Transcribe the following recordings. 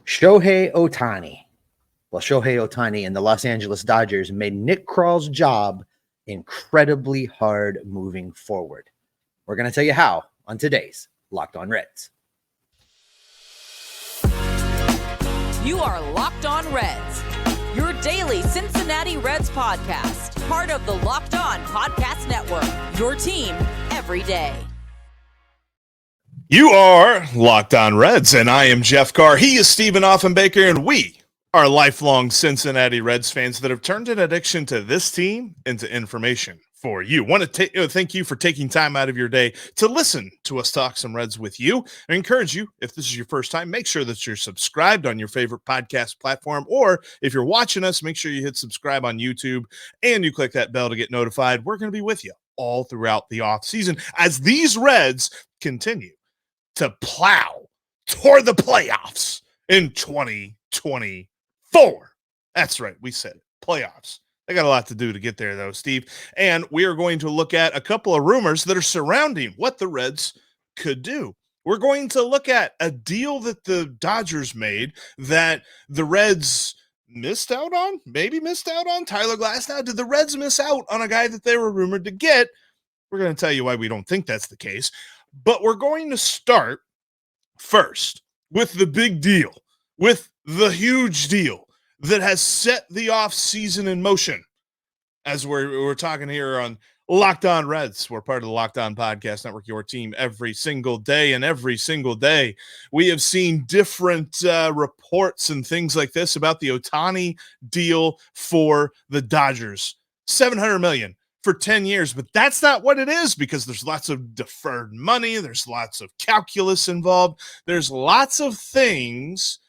Shohei Ohtani. Well, Shohei Ohtani and the Los Angeles Dodgers made Nick Kral's job incredibly hard moving forward. We're going to tell you how on today's Locked On Reds. You are Locked On Reds, your daily Cincinnati Reds podcast, part of the Locked On Podcast Network, your team every day. You are Locked On Reds, and I am Jeff Carr. He is Stephen Offenbaker, and we are lifelong Cincinnati Reds fans that have turned an addiction to this team into information for you. Want to thank you for taking time out of your day to listen to us talk some Reds with you. I encourage you, if this is your first time, make sure that you're subscribed on your favorite podcast platform, or if you're watching us, make sure you hit subscribe on YouTube and you click that bell to get notified. We're going to be with you all throughout the offseason as these Reds continue to plow toward the playoffs in 2024. That's right. We said it. Playoffs. They got a lot to do to get there, though, Steve. And we are going to look at a couple of rumors that are surrounding what the Reds could do. We're going to look at a deal that the Dodgers made that the Reds missed out on, Tyler Glasnow. Did the Reds miss out on a guy that they were rumored to get? We're going to tell you why we don't think that's the case. But we're going to start first with the big deal, with the huge deal that has set the offseason in motion. As we're talking here on Locked On Reds, we're part of the Locked On Podcast Network, your team every single day. And every single day, we have seen different reports and things like this about the Ohtani deal for the Dodgers. $700 million. For 10 years, but that's not what it is, because there's lots of deferred money, there's lots of calculus involved, there's lots of things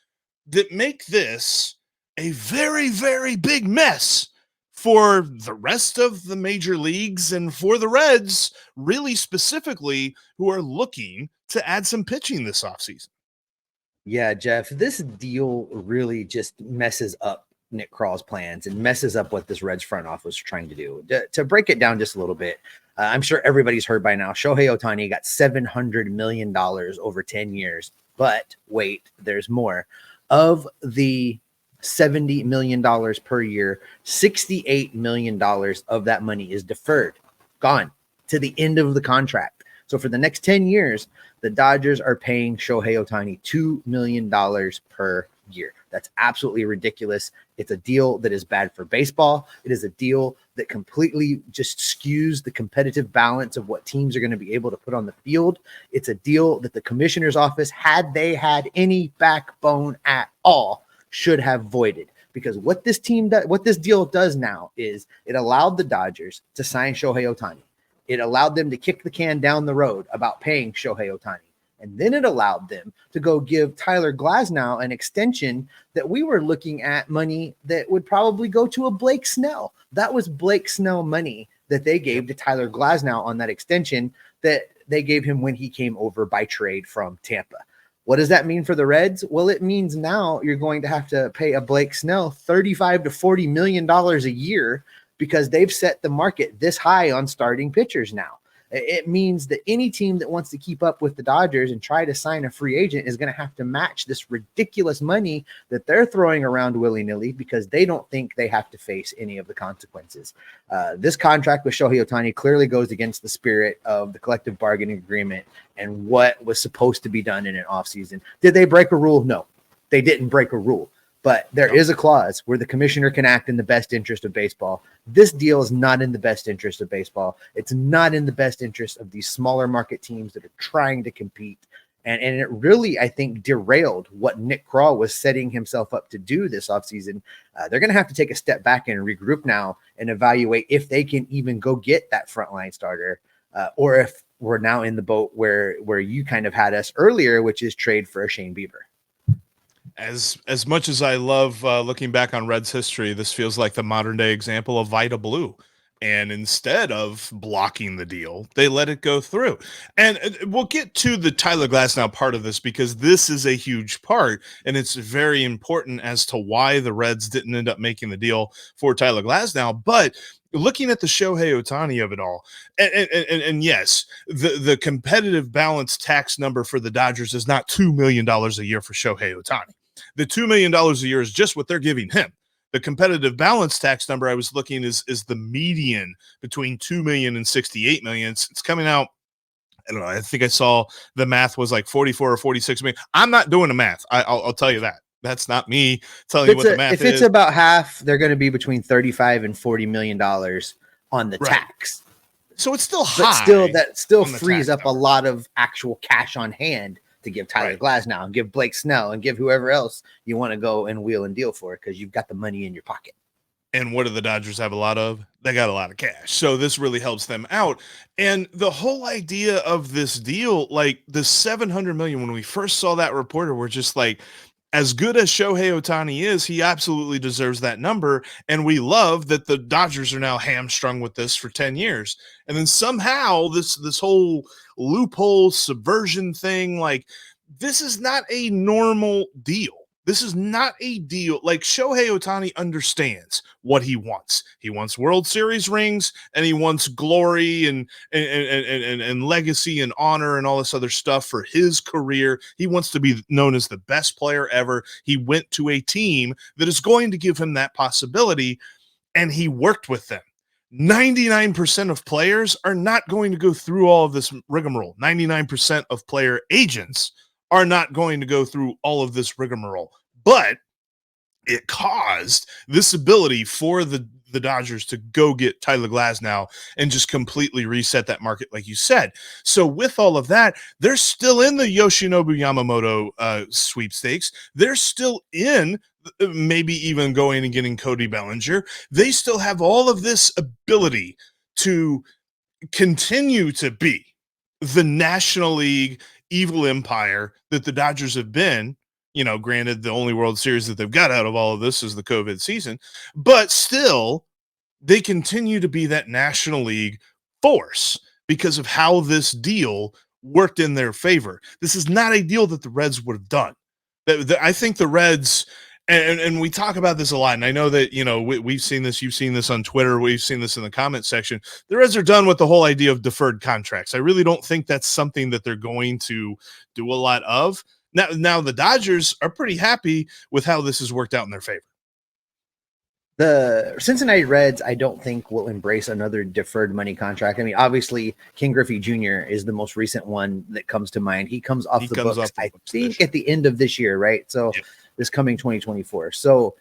that make this a very, very big mess for the rest of the major leagues and for the Reds, really specifically, who are looking to add some pitching this offseason. Yeah, Jeff, this deal really just messes up Nick Kral's plans and messes up what this Reds front office was trying to do. To break it down just a little bit, I'm sure everybody's heard by now, Shohei Ohtani got $700 million over 10 years. But wait, there's more. Of the $70 million per year, $68 million of that money is deferred, gone to the end of the contract. So for the next 10 years, the Dodgers are paying Shohei Ohtani $2 million per year. That's absolutely ridiculous. It's a deal that is bad for baseball. It is a deal that completely just skews the competitive balance of what teams are going to be able to put on the field. It's a deal that the commissioner's office, had they had any backbone at all, should have voided. Because what this deal does now is it allowed the Dodgers to sign Shohei Ohtani. It allowed them to kick the can down the road about paying Shohei Ohtani. And then it allowed them to go give Tyler Glasnow an extension that we were looking at money that would probably go to a Blake Snell. That was Blake Snell money that they gave to Tyler Glasnow on that extension that they gave him when he came over by trade from Tampa. What does that mean for the Reds? Well, it means now you're going to have to pay a Blake Snell $35 to $40 million a year because they've set the market this high on starting pitchers now. It means that any team that wants to keep up with the Dodgers and try to sign a free agent is going to have to match this ridiculous money that they're throwing around willy-nilly because they don't think they have to face any of the consequences. This contract with Shohei Ohtani clearly goes against the spirit of the collective bargaining agreement and what was supposed to be done in an offseason. Did they break a rule? No, they didn't break a rule. But there is a clause where the commissioner can act in the best interest of baseball. This deal is not in the best interest of baseball. It's not in the best interest of these smaller market teams that are trying to compete. And it really, I think, derailed what Nick Kral was setting himself up to do this offseason. They're going to have to take a step back and regroup now and evaluate if they can even go get that frontline starter or if we're now in the boat where you kind of had us earlier, which is trade for a Shane Bieber. As much as I love looking back on Reds history, this feels like the modern day example of Vida Blue. And instead of blocking the deal, they let it go through. And we'll get to the Tyler Glasnow part of this because this is a huge part, and it's very important as to why the Reds didn't end up making the deal for Tyler Glasnow. But looking at the Shohei Ohtani of it all, and yes, the competitive balance tax number for the Dodgers is not $2 million a year for Shohei Ohtani. The $2 million a year is just what they're giving him. The competitive balance tax number I was looking is the median between 2 million and 68 million. It's coming out. I don't know. I think I saw the math was like 44 or 46 million. I'm not doing the math. I'll tell you that. That's not me telling you what the math is. If it's about half, they're going to be between 35 and 40 million dollars on the tax. So it's still high. But that still frees up a lot of actual cash on hand to give Tyler Glasnow and give Blake Snell and give whoever else you want to go and wheel and deal for, because you've got the money in your pocket. And what do the Dodgers have a lot of? They got a lot of cash. So this really helps them out. And the whole idea of this deal, like the $700 million, when we first saw that reporter, we're just like, as good as Shohei Ohtani is, he absolutely deserves that number. And we love that the Dodgers are now hamstrung with this for 10 years. And then somehow this whole loophole subversion thing, like, this is not a normal deal. This is not a deal. Like, Shohei Ohtani understands what he wants. He wants World Series rings, and he wants glory and legacy and honor and all this other stuff for his career. He wants to be known as the best player ever. He went to a team that is going to give him that possibility, and he worked with them. 99% of players are not going to go through all of this rigmarole. 99% of player agents are not going to go through all of this rigmarole. But it caused this ability for the Dodgers to go get Tyler Glasnow and just completely reset that market, like you said. So with all of that, they're still in the Yoshinobu Yamamoto sweepstakes. They're still in maybe even going and getting Cody Bellinger. They still have all of this ability to continue to be the National League evil empire that the Dodgers have been. You know, granted, the only World Series that they've got out of all of this is the COVID season, but still, they continue to be that National League force because of how this deal worked in their favor. This is not a deal that the Reds would have done. I think the Reds, and we talk about this a lot, and I know that, you know, we've seen this, you've seen this on Twitter, we've seen this in the comment section. The Reds are done with the whole idea of deferred contracts. I really don't think that's something that they're going to do a lot of. Now the Dodgers are pretty happy with how this has worked out in their favor. The Cincinnati Reds, I don't think, will embrace another deferred money contract. I mean, obviously, King Griffey Jr. is the most recent one that comes to mind. He comes off the books, I think, at the end of this year, right? So this coming 2024. So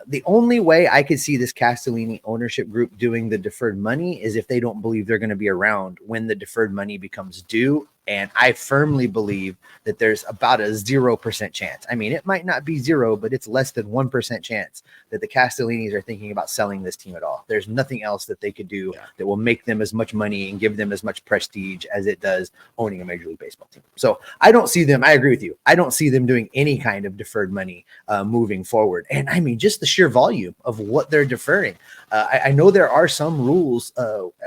the only way I could see this Castellini ownership group doing the deferred money is if they don't believe they're going to be around when the deferred money becomes due. And I firmly believe that there's about a 0% chance. I mean, it might not be zero, but it's less than 1% chance that the Castellinis are thinking about selling this team at all. There's nothing else that they could do that will make them as much money and give them as much prestige as it does owning a Major League Baseball team. So I don't see them. I agree with you. I don't see them doing any kind of deferred money moving forward. And I mean, just the sheer volume of what they're deferring. I know there are some rules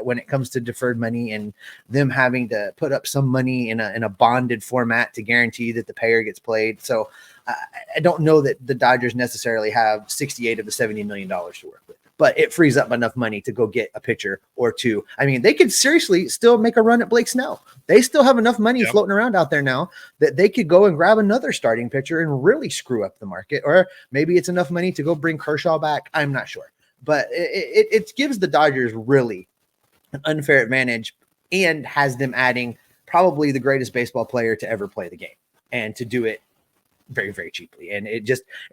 when it comes to deferred money and them having to put up some money in a bonded format to guarantee that the payer gets played. So I don't know that the Dodgers necessarily have 68 of the $70 million to work with, but it frees up enough money to go get a pitcher or two. I mean, they could seriously still make a run at Blake Snell. They still have enough money floating around out there now that they could go and grab another starting pitcher and really screw up the market. Or maybe it's enough money to go bring Kershaw back. I'm not sure, but it gives the Dodgers really an unfair advantage and has them adding probably the greatest baseball player to ever play the game, and to do it very, very cheaply. And it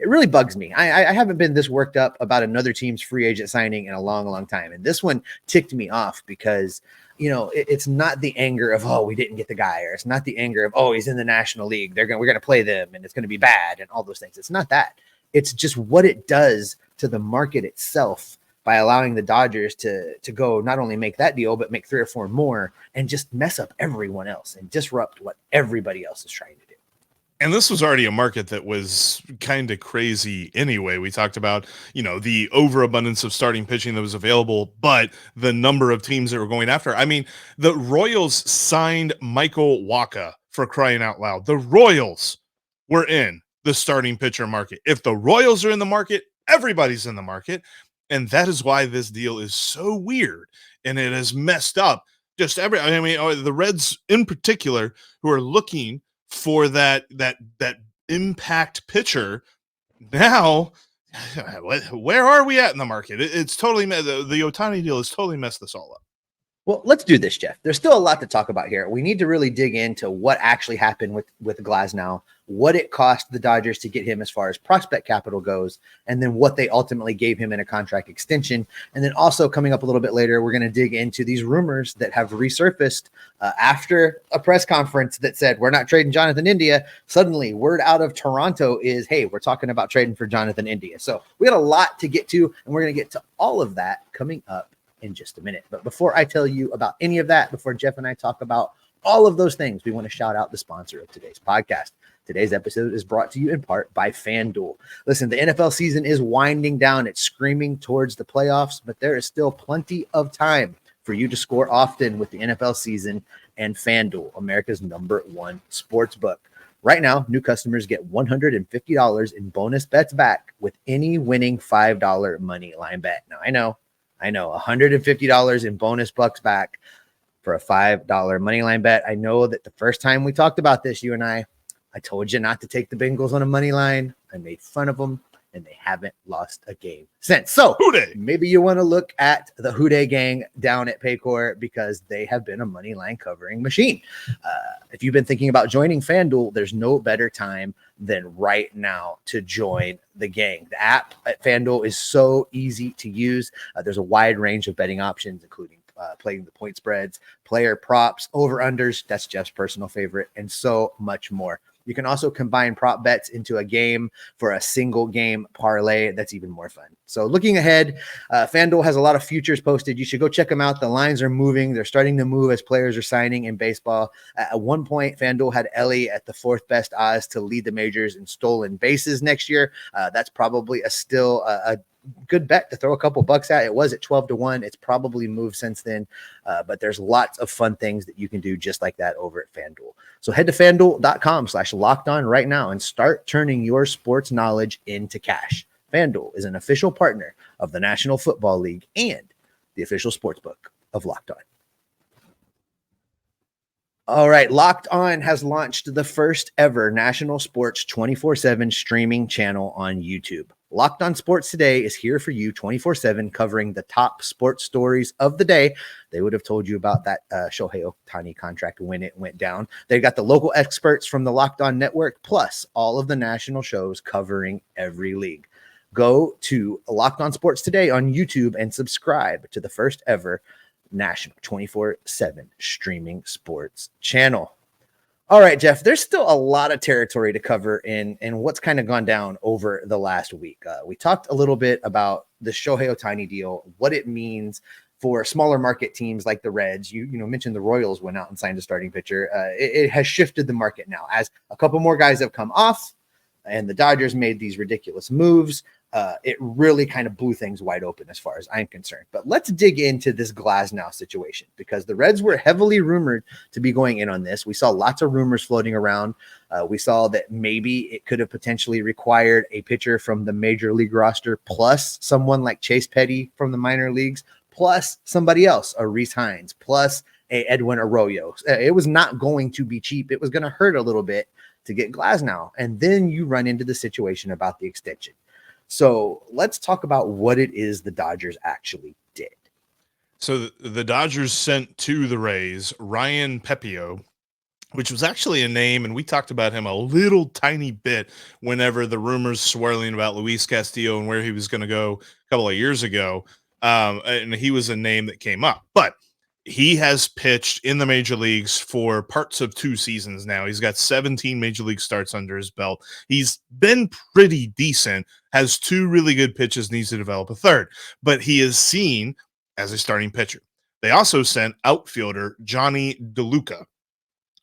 really bugs me. I haven't been this worked up about another team's free agent signing in a long, long time. And this one ticked me off because, you know, it's not the anger of, oh, we didn't get the guy, or it's not the anger of, oh, he's in the National League, we're going to play them and it's going to be bad and all those things. It's not that. It's just what it does to the market itself by allowing the Dodgers to go not only make that deal, but make 3 or 4 more and just mess up everyone else and disrupt what everybody else is trying to do. And this was already a market that was kind of crazy anyway. We talked about, you know, the overabundance of starting pitching that was available, but the number of teams that were going after. I mean, the Royals signed Michael Wacha, for crying out loud. The Royals were in the starting pitcher market. If the Royals are in the market, everybody's in the market. And that is why this deal is so weird, and it has messed up just the Reds in particular, who are looking for that impact pitcher. Now, where are we at in the market? It's totally the Ohtani deal has totally messed this all up. Well, let's do this, Jeff. There's still a lot to talk about here. We need to really dig into what actually happened with Glasnow, what it cost the Dodgers to get him as far as prospect capital goes, and then what they ultimately gave him in a contract extension. And then also coming up a little bit later, we're going to dig into these rumors that have resurfaced after a press conference that said, we're not trading Jonathan India. Suddenly, word out of Toronto is, hey, we're talking about trading for Jonathan India. So we got a lot to get to, and we're going to get to all of that coming up in just a minute. But before I tell you about any of that, before Jeff and I talk about all of those things, we want to shout out the sponsor of today's podcast. Today's episode is brought to you in part by FanDuel. Listen, the NFL season is winding down. It's screaming towards the playoffs, but there is still plenty of time for you to score often with the NFL season and FanDuel, America's #1 sports book. Right now, new customers get $150 in bonus bets back with any winning $5 money line bet. Now, I know, $150 in bonus bucks back for a $5 money line bet. I know that the first time we talked about this, you and I told you not to take the Bengals on a money line. I made fun of them, and they haven't lost a game since. So maybe you want to look at the Houday gang down at Paycor because they have been a money line covering machine. If you've been thinking about joining FanDuel, there's no better time than right now to join the gang. The app at FanDuel is so easy to use. There's a wide range of betting options, including playing the point spreads, player props, over-unders, that's Jeff's personal favorite, and so much more. You can also combine prop bets into a game for a single game parlay. That's even more fun. So looking ahead, FanDuel has a lot of futures posted. You should go check them out. The lines are moving. They're starting to move as players are signing in baseball. At one point, FanDuel had Ellie at the 4th best odds to lead the majors in stolen bases next year. That's probably still a good bet to throw a couple bucks at. It was at 12-1. It's probably moved since then, but there's lots of fun things that you can do just like that over at FanDuel. So head to FanDuel.com/lockedon right now and start turning your sports knowledge into cash. FanDuel is an official partner of the National Football League and the official sportsbook of Locked On. All right, Locked On has launched the first ever national sports 24/7 streaming channel on YouTube. Locked On Sports Today is here for you 24/7, covering the top sports stories of the day. They would have told you about that Shohei Ohtani contract when it went down. They got the local experts from the Locked On Network, plus all of the national shows covering every league. Go to Locked On Sports Today on YouTube and subscribe to the first ever national 24/7 streaming sports channel. All right, Jeff, there's still a lot of territory to cover in what's kind of gone down over the last week. We talked a little bit about the Shohei Ohtani deal, what it means for smaller market teams like the Reds. You mentioned the Royals went out and signed a starting pitcher. It has shifted the market now as a couple more guys have come off and the Dodgers made these ridiculous moves. It really kind of blew things wide open as far as I'm concerned. But let's dig into this Glasnow situation because the Reds were heavily rumored to be going in on this. We saw lots of rumors floating around. We saw that maybe it could have potentially required a pitcher from the major league roster plus someone like Chase Petty from the minor leagues, plus somebody else, a Reese Hines, plus a Edwin Arroyo. It was not going to be cheap. It was going to hurt a little bit to get Glasnow. And then you run into the situation about the extension. So let's talk about what it is the Dodgers actually did. So the Dodgers sent to the Rays Ryan Pepio, which was actually a name, and we talked about him a little tiny bit whenever the rumors swirling about Luis Castillo and where he was going to go a couple of years ago. And he was a name that came up. But he has pitched in the major leagues for parts of 2 seasons now. He's got 17 major league starts under his belt. He's been pretty decent, has 2 really good pitches, needs to develop a third, but he is seen as a starting pitcher. They also sent outfielder Johnny DeLuca,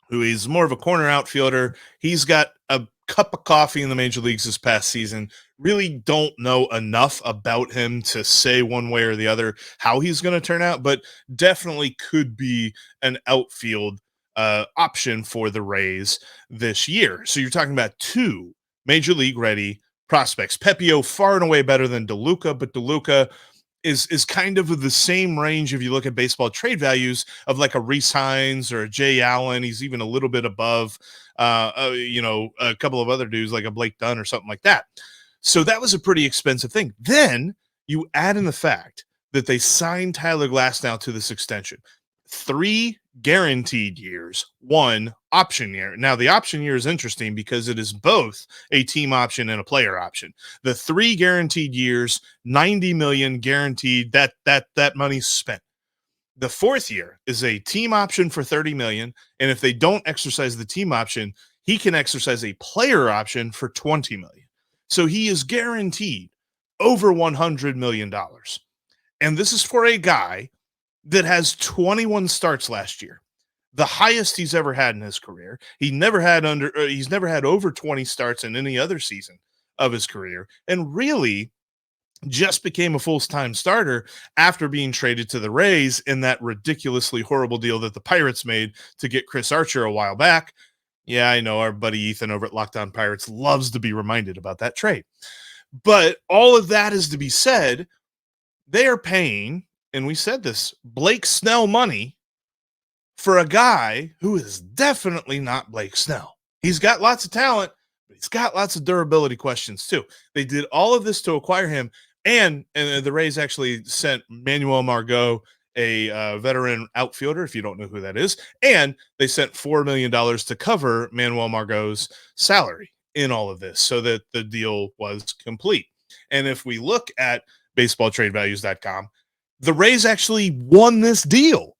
who is more of a corner outfielder. He's got a cup of coffee in the major leagues this past season. Really don't know enough about him to say one way or the other how he's going to turn out, but definitely could be an outfield option for the Rays this year. So you're talking about 2 major league ready prospects. Pepio far and away better than DeLuca, but DeLuca is kind of the same range if you look at baseball trade values of like a Reese Hines or a Jay Allen. He's even a little bit above, a couple of other dudes like a Blake Dunn or something like that. So that was a pretty expensive thing. Then you add in the fact that they signed Tyler Glasnow to this extension. 3 guaranteed years, 1 option year. Now, the option year is interesting because it is both a team option and a player option. The 3 guaranteed years, $90 million guaranteed, that money's spent. The 4th year is a team option for $30 million, and if they don't exercise the team option, he can exercise a player option for $20 million. So he is guaranteed over $100 million. And this is for a guy that has 21 starts last year, the highest he's ever had in his career. He's never had over 20 starts in any other season of his career, and really just became a full-time starter after being traded to the Rays in that ridiculously horrible deal that the Pirates made to get Chris Archer a while back. Yeah, I know our buddy Ethan over at Locked On Pirates loves to be reminded about that trade. But all of that is to be said, they are paying, and we said this, Blake Snell money for a guy who is definitely not Blake Snell. He's got lots of talent, but he's got lots of durability questions too. They did all of this to acquire him, and the Rays actually sent Manuel Margot, a veteran outfielder, if you don't know who that is, and they sent $4 million to cover Manuel Margot's salary in all of this so that the deal was complete. And if we look at baseballtradevalues.com, the Rays actually won this deal,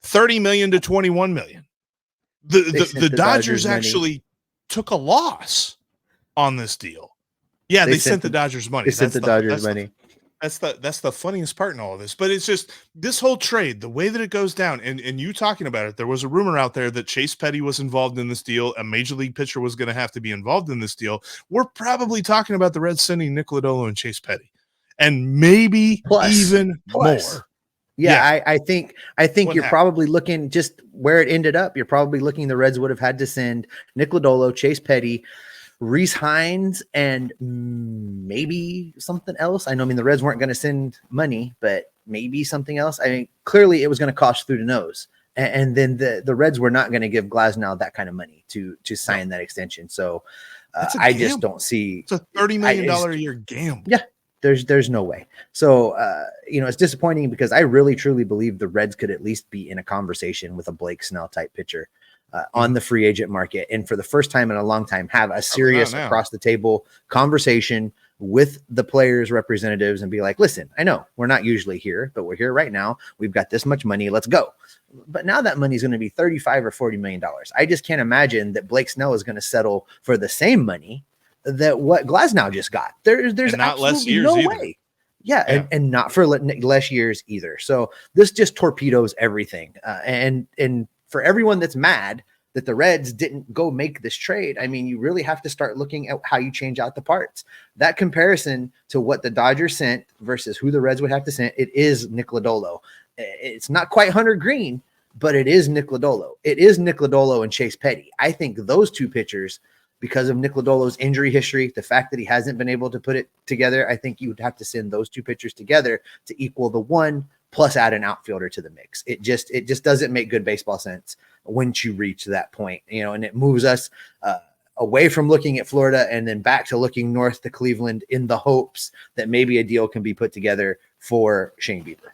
$30 million to $21 million. The Dodgers actually took a loss on this deal. Yeah, they sent the Dodgers money. They sent the Dodgers money. That's the funniest part in all of this. But it's just this whole trade, the way that it goes down, and you talking about it, there was a rumor out there that Chase Petty was involved in this deal. A major league pitcher was going to have to be involved in this deal. We're probably talking about the Reds sending Nick Lodolo and Chase Petty, and maybe even more. Yeah, I think you're probably looking just where it ended up. You're probably looking the Reds would have had to send Nick Lodolo, Chase Petty, Reese Hines, and maybe something else. I mean, the Reds weren't going to send money, but maybe something else. I mean, clearly it was going to cost through the nose. And then the Reds were not going to give Glasnow that kind of money to sign that extension. So I just don't see. It's a $30 million a year gamble. Yeah. There's no way. So, it's disappointing because I really, truly believe the Reds could at least be in a conversation with a Blake Snell type pitcher on the free agent market. And for the first time in a long time, have a serious across the table conversation with the players' representatives and be like, listen, I know we're not usually here, but we're here right now. We've got this much money. Let's go. But now that money is going to be $35 or $40 million. I just can't imagine that Blake Snell is going to settle for the same money that what Glasnow just got. There's not less years no either. way. Yeah. And not for less years either. So this just torpedoes everything. And for everyone that's mad that the Reds didn't go make this trade, I mean, you really have to start looking at how you change out the parts. That comparison to what the Dodgers sent versus who the Reds would have to send, it is Nick Lodolo. It's not quite Hunter Green, but it is Nick Lodolo. It is Nick Lodolo and Chase Petty. I think those two pitchers, because of Nick Lodolo's injury history, the fact that he hasn't been able to put it together, I think you would have to send those two pitchers together to equal the one, plus add an outfielder to the mix. It just doesn't make good baseball sense once you reach that point, and it moves us away from looking at Florida and then back to looking north to Cleveland in the hopes that maybe a deal can be put together for Shane Bieber.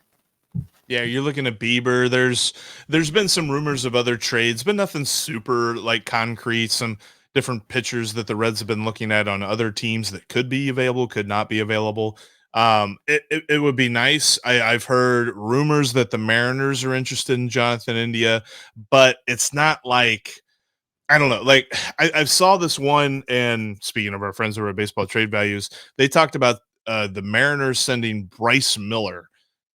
Yeah, you're looking at Bieber. There's been some rumors of other trades, but nothing super like concrete. Some different pitchers that the Reds have been looking at on other teams that could be available, could not be available. It would be nice. I've heard rumors that the Mariners are interested in Jonathan India, but it's not like, I don't know. Like I saw this one, and speaking of our friends over at Baseball Trade Values, they talked about the Mariners sending Bryce Miller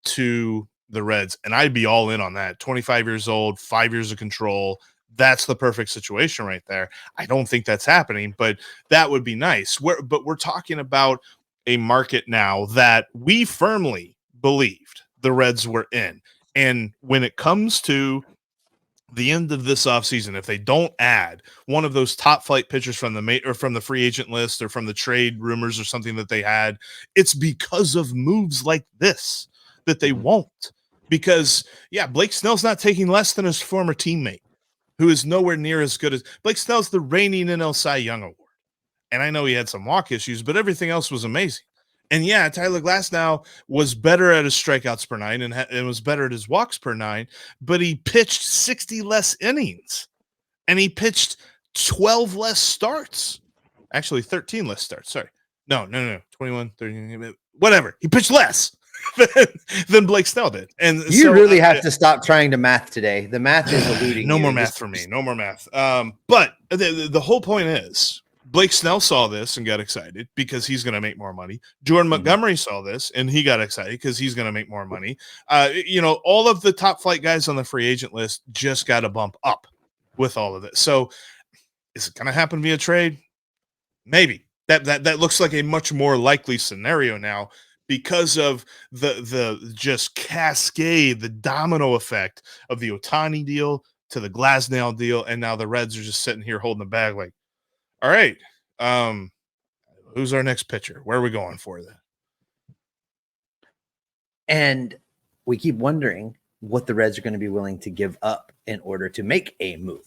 to the Reds, and I'd be all in on that. 25 years old, 5 years of control. That's the perfect situation right there. I don't think that's happening, but that would be nice. But we're talking about a market now that we firmly believed the Reds were in. And when it comes to the end of this offseason, if they don't add one of those top flight pitchers from the free agent list or from the trade rumors or something that they had, it's because of moves like this that they won't. Because, yeah, Blake Snell's not taking less than his former teammate, who is nowhere near as good as Blake Snell's the reigning NL Cy Young Award. And I know he had some walk issues, but everything else was amazing. And yeah, Tyler Glasnow was better at his strikeouts per nine and was better at his walks per nine, but he pitched 60 less innings and he pitched 12 less starts. Actually, 13 less starts. Sorry. No. 21, 30, whatever. He pitched less than Blake Snell did. And you really have to stop trying to math today. The math is eluding no you. more math for me. No more math. But the whole point is, Blake Snell saw this and got excited because he's going to make more money. Jordan Montgomery saw this and he got excited because he's going to make more money. All of the top flight guys on the free agent list just got a bump up with all of this. So is it going to happen via trade? Maybe. That looks like a much more likely scenario now because of the just cascade, the domino effect of the Ohtani deal to the Glasnow deal. And now the Reds are just sitting here holding the bag like, all right, who's our next pitcher? Where are we going for that? And we keep wondering what the Reds are going to be willing to give up in order to make a move.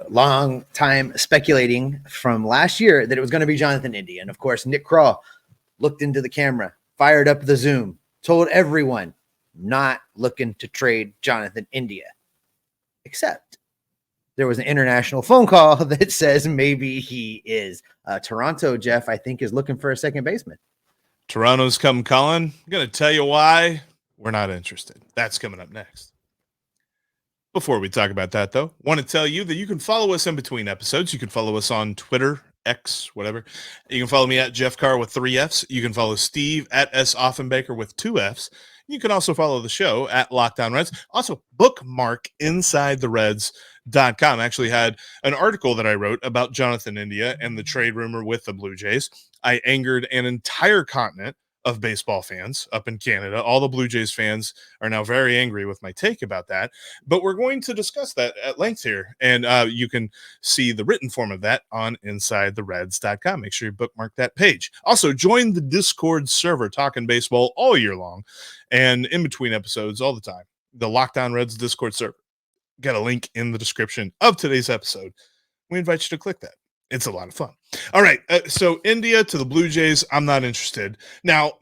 Long time speculating from last year that it was going to be Jonathan India. And of course, Nick Krall looked into the camera, fired up the Zoom, told everyone not looking to trade Jonathan India, except there was an international phone call that says maybe he is. Toronto, Jeff, I think, is looking for a second baseman. Toronto's come calling. I'm going to tell you why we're not interested. That's coming up next. Before we talk about that, though, want to tell you that you can follow us in between episodes. You can follow us on Twitter, X, whatever. You can follow me at Jeff Carr with 3 Fs. You can follow Steve at S. Offenbaker with 2 Fs. You can also follow the show at Locked On Reds. Also, bookmark InsideTheReds.com. I actually had an article that I wrote about Jonathan India and the trade rumor with the Blue Jays. I angered an entire continent of baseball fans up in Canada. All the Blue Jays fans are now very angry with my take about that, but we're going to discuss that at length here. And you can see the written form of that on InsideTheReds.com. Make sure you bookmark that page. Also, join the Discord server, talking baseball all year long and in between episodes all the time. The Locked On Reds Discord server. Got a link in the description of today's episode. We invite you to click that. It's a lot of fun. All right. So India to the Blue Jays, I'm not interested. Now,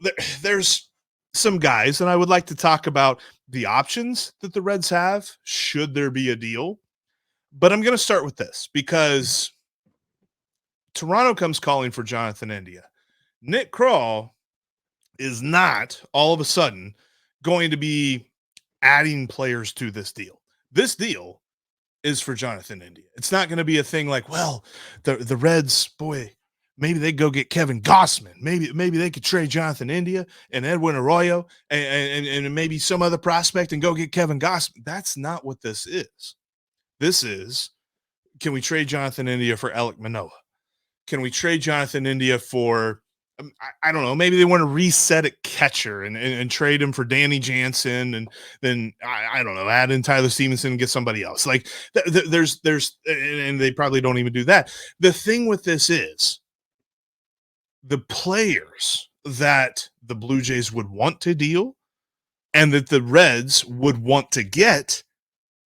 there's some guys, and I would like to talk about the options that the Reds have, should there be a deal. But I'm going to start with this because Toronto comes calling for Jonathan India. Nick Krall is not all of a sudden going to be adding players to this deal. This deal is for Jonathan India. It's not going to be a thing like, well, the Reds, boy, maybe they go get Kevin Gausman. Maybe they could trade Jonathan India and Edwin Arroyo and maybe some other prospect and go get Kevin Gausman. That's not what this is. This is, can we trade Jonathan India for Alek Manoah? Can we trade Jonathan India for, I don't know, maybe they want to reset at catcher and trade him for Danny Jansen and then, I don't know, add in Tyler Stevenson and get somebody else. Like there's, and they probably don't even do that. The thing with this is the players that the Blue Jays would want to deal and that the Reds would want to get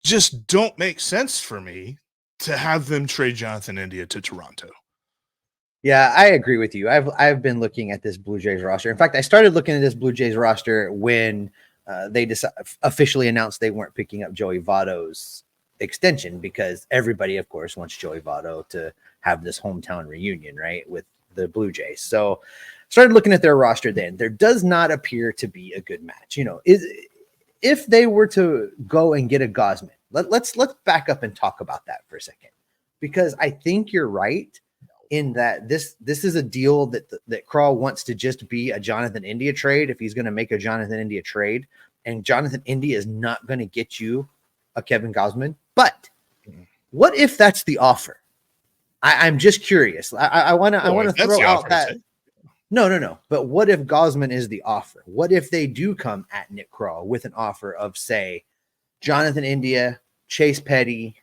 just don't make sense for me to have them trade Jonathan India to Toronto. Yeah, I agree with you. I've been looking at this Blue Jays roster. In fact, I started looking at this Blue Jays roster when they officially announced they weren't picking up Joey Votto's extension because everybody, of course, wants Joey Votto to have this hometown reunion, right, with the Blue Jays. So started looking at their roster then. There does not appear to be a good match. You know, if they were to go and get a Gausman, let's back up and talk about that for a second, because I think you're right in that this is a deal that Krall wants to just be a Jonathan India trade if he's going to make a Jonathan India trade, and Jonathan India is not going to get you a Kevin Gausman. But what if that's the offer? I'm just curious. I want to throw out that. No. But what if Gausman is the offer? What if they do come at Nick Krall with an offer of, say, Jonathan India, Chase Petty,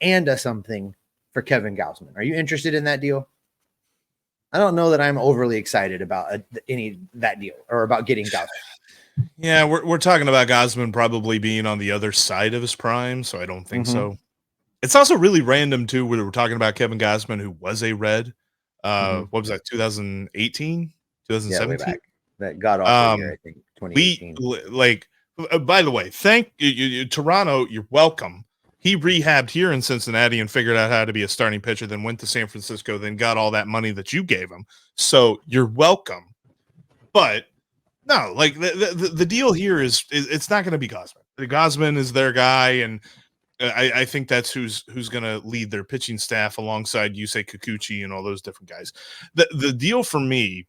and a something for Kevin Gausman. Are you interested in that deal? I don't know that I'm overly excited about that deal or about getting Gausman. Yeah, we're talking about Gausman probably being on the other side of his prime, so I don't think so. It's also really random too. We're talking about Kevin Gausman, who was a Red. What was that? 2018, 2017. Yeah, way back. That god awful year, I think. 2018. By the way, thank you, Toronto. You're welcome. He rehabbed here in Cincinnati and figured out how to be a starting pitcher, then went to San Francisco, then got all that money that you gave him. So you're welcome. But no, like the deal here is it's not going to be Gausman. Gausman is their guy, and I think that's who's going to lead their pitching staff alongside Yusei Kikuchi and all those different guys. The deal for me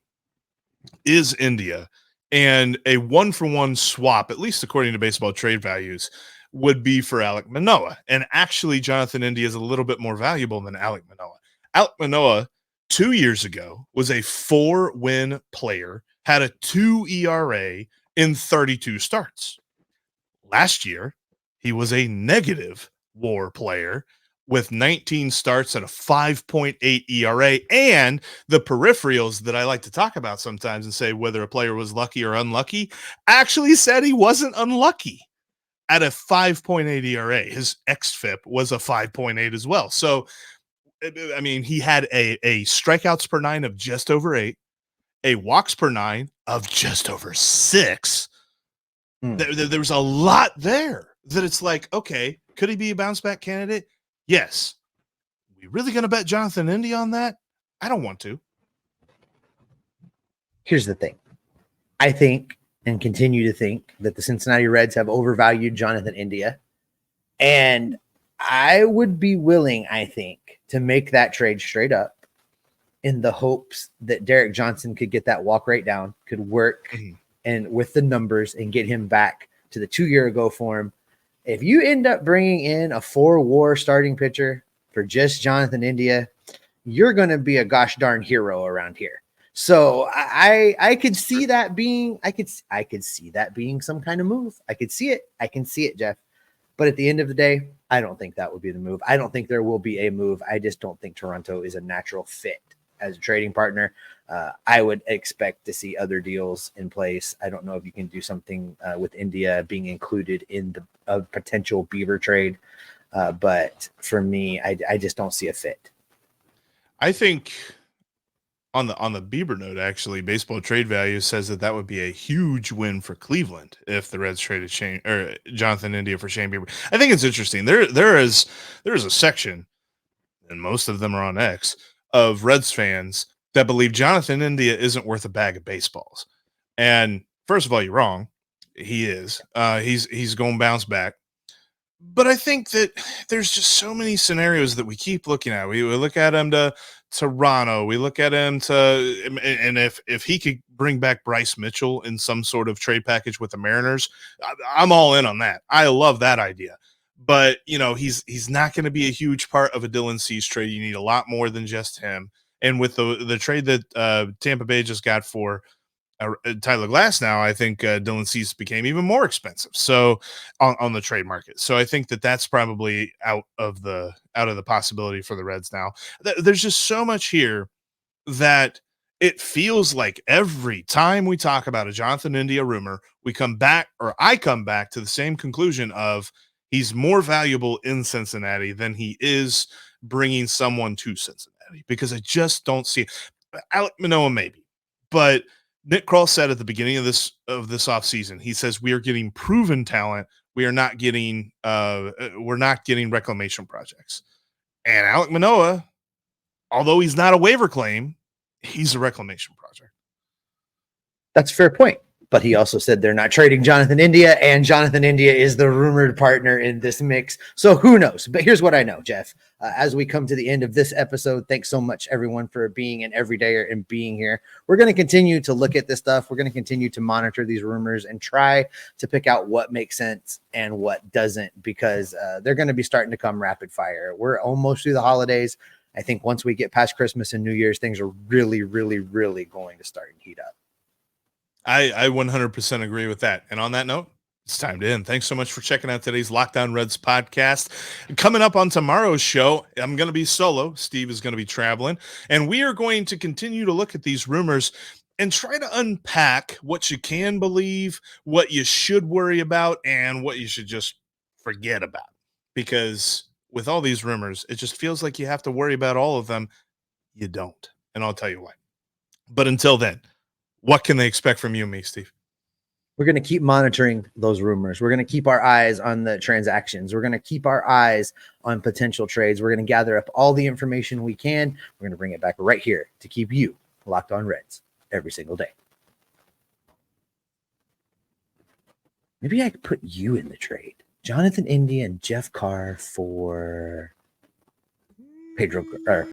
is India, and a 1-for-1 swap, at least according to baseball trade values, would be for Alek Manoah. And actually, Jonathan India is a little bit more valuable than Alek Manoah. Alek Manoah 2 years ago was a 4-win player, had a 2 ERA in 32 starts. Last year, he was a negative WAR player with 19 starts at a 5.8 ERA, and the peripherals that I like to talk about sometimes and say whether a player was lucky or unlucky actually said he wasn't unlucky at a 5.8 ERA. His xFIP was a 5.8 as well. So, I mean, he had a strikeouts per 9 of just over 8, a walks per 9 of just over 6. There was a lot there that it's like, okay, could he be a bounce back candidate? Yes. We really going to bet Jonathan India on that? I don't want to. Here's the thing. I think and continue to think that the Cincinnati Reds have overvalued Jonathan India. And I would be willing, I think, to make that trade straight up in the hopes that Derek Johnson could get that walk rate down, could work and with the numbers and get him back to the 2-year-ago form. If you end up bringing in a 4-WAR starting pitcher for just Jonathan India, you're going to be a gosh darn hero around here. So I could see that being, I could see that being some kind of move. I can see it, Jeff. But at the end of the day, I don't think that would be the move. I don't think there will be a move. I just don't think Toronto is a natural fit as a trading partner. I would expect to see other deals in place. I don't know if you can do something with India being included in a potential Beaver trade. But for me, I just don't see a fit. I think on the Bieber note, actually, baseball trade value says that would be a huge win for Cleveland if the Reds traded Jonathan India for Shane Bieber. I think it's interesting. There is a section, and most of them are on X, of Reds fans that believe Jonathan India isn't worth a bag of baseballs. And first of all, you're wrong. He is. He's going to bounce back. But I think that there's just so many scenarios that we keep looking at. We look at him to Toronto. We look at him and if he could bring back Bryce Mitchell in some sort of trade package with the Mariners, I'm all in on that. I love that idea. But, he's not going to be a huge part of a Dylan Cease trade. You need a lot more than just him. And with the trade that Tampa Bay just got for Tyler Glasnow, I think Dylan Cease became even more expensive. So on the trade market. So I think that's probably out of the possibility for the Reds now. There's just so much here that it feels like every time we talk about a Jonathan India rumor, I come back to the same conclusion of he's more valuable in Cincinnati than he is bringing someone to Cincinnati, because I just don't see it. Alek Manoah maybe, but Nick Krall said at the beginning of this offseason, he says we are getting proven talent. We are not getting reclamation projects. And Alek Manoah, although he's not a waiver claim, he's a reclamation project. That's a fair point. But he also said they're not trading Jonathan India, and Jonathan India is the rumored partner in this mix. So who knows? But here's what I know, Jeff. As we come to the end of this episode, thanks so much, everyone, for being an everydayer and being here. We're going to continue to look at this stuff. We're going to continue to monitor these rumors and try to pick out what makes sense and what doesn't, because they're going to be starting to come rapid fire. We're almost through the holidays. I think once we get past Christmas and New Year's, things are really, really, really going to start and heat up. I 100% agree with that. And on that note, It's time to end. Thanks so much for checking out today's Locked On Reds podcast. Coming up on tomorrow's show, I'm going to be solo. Steve is going to be traveling, and we are going to continue to look at these rumors and try to unpack what you can believe, what you should worry about, and what you should just forget about. Because with all these rumors, it just feels like you have to worry about all of them. You don't, and I'll tell you why. But until then, what can they expect from you and me, Steve? We're going to keep monitoring those rumors. We're going to keep our eyes on the transactions. We're going to keep our eyes on potential trades. We're going to gather up all the information we can. We're going to bring it back right here to keep you locked on Reds every single day. Maybe I could put you in the trade. Jonathan India and Jeff Carr for Pedro or